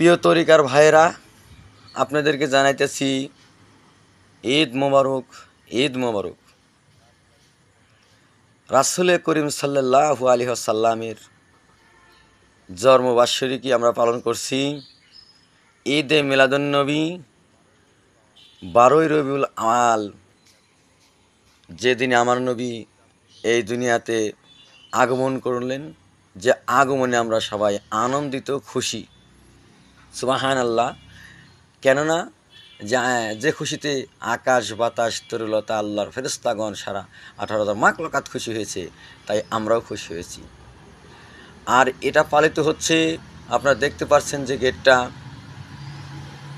প্রিয় তরিকার ভাইয়েরা, আপনাদেরকে জানাইতেছি ঈদ মোবারক। ঈদ মোবারক। রাসূল করিম সাল্লাল্লাহু আলাইহি ওয়াসাল্লামের জন্মবার্ষিকী আমরা পালন করছি। ঈদে মিলাদুন্নবী 12ই রবিউল আওয়াল, যেদিন আমার নবী এই দুনিয়াতে আগমন করলেন, যে আগমনে আমরা সবাই আনন্দিত, খুশি। সুবহানাল্লাহ। কেননা যে খুশিতে আকাশ বাতাস তরুলতা আল্লাহর ফেরেশতাগণ সারা 18,000 মাখলুকাত খুশি হয়েছে, তাই আমরাও খুশি হয়েছি। আর এটা পালিত হচ্ছে, আপনারা দেখতে পাচ্ছেন যে গেটটা,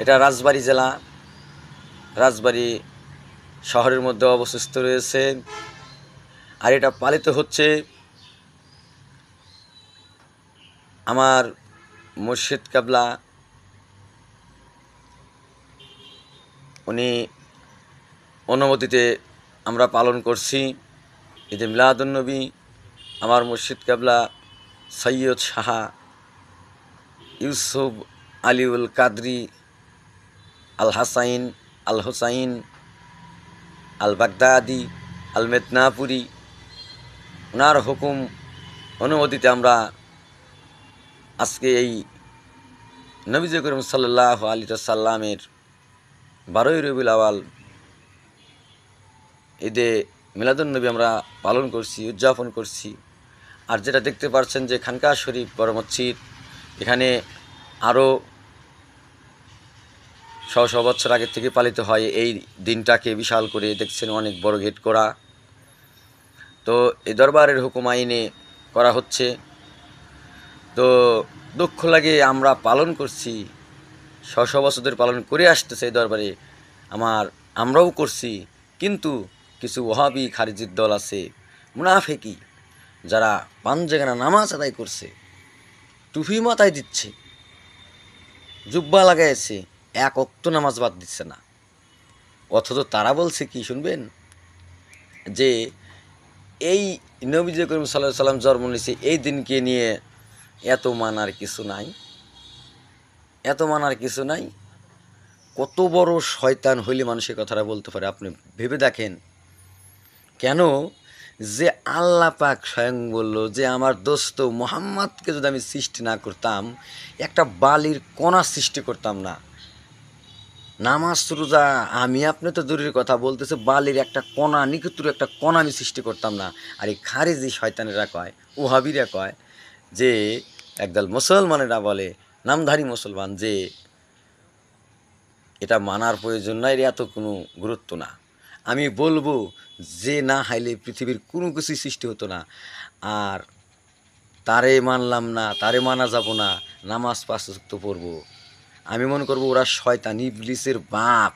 এটা রাজবাড়ী জেলা, রাজবাড়ী শহরের মধ্যে অবস্থিত রয়েছে। আর এটা পালিত হচ্ছে আমার মুর্শিদ কাবলা, উনি অনুমতিতে আমরা পালন করছি ঈদে মিলাদুন্নবী। আমার মুর্শিদ কাবলা সৈয়দ শাহ ইউসুফ আলিউল কাদরি আল হাসাইন আল হুসাইন আল বাগদাদি আল মেদনাপুরি, ওনার হুকুম অনুমতিতে আমরা আজকে এই নবীজি করিম সাল্লাল্লাহু আলাইহি ওয়াসাল্লামের 12ই রবিউল আওয়াল ঈদে মিলাদুন্নবী আমরা পালন করছি, উদযাপন করছি। আর যেটা দেখতে পাচ্ছেন যে খানকাহ শরীফ বড় মসজিদ, এখানে আরও শত বছর আগে থেকে পালিত হয় এই দিনটাকে। বিশাল করে দেখছেন, অনেক বড় গেট করা। তো এই দরবারের হুকুম আইনে করা হচ্ছে। তো দুঃখ লাগে, আমরা পালন করছি, শত বছর পালন করে আসতেছে এই দরবারে, আমরাও করছি। কিন্তু কিছু ওহাবি খারিজির দল আছে, মুনাফিকি, যারা পাঞ্জেগানা নামাজ আদায় করছে, টুপি মাথায় দিচ্ছে, জুব্বা লাগাইছে, এক ওয়াক্ত নামাজ বাদ দিচ্ছে না। অথচ তারা বলছে কি শুনবেন, যে এই নবীজি করিম সাল্লাল্লাহু আলাইহি সাল্লাম জন্ম নিয়েছে এই দিনকে নিয়ে এত মানার কিছু নাই, এত মানার কিছু নাই। কত বড় শয়তান হইলে মানুষের কথাটা বলতে পারে আপনি ভেবে দেখেন। কেন যে আল্লাহ পাক স্বয়ং বলল যে আমার দোস্ত মুহাম্মদকে যদি আমি সৃষ্টি না করতাম, একটা বালির কণা সৃষ্টি করতাম না। নামাজ রোজা আমি আপনি তো দূরের কথা, বলতেছে বালির একটা কণা, নিকুতুর একটা কণা আমি সৃষ্টি করতাম না। আর এই খারিজি শয়তানেরা কয়, ওহাবিরা কয় যে, একদল মুসলমানেরা বলে, নামধারী মুসলমান, যে এটা মানার প্রয়োজন নাই, এত কোনো গুরুত্ব না। আমি বলবো যে না হাইলে পৃথিবীর কোনো কিছুই সৃষ্টি হতো না। আর তারে মানলাম না, তারে মানা যাব না, নামাজ 5 ওয়াক্ত পড়বো। আমি মনে করবো ওরা শয়তান, ইবলিসের বাপ।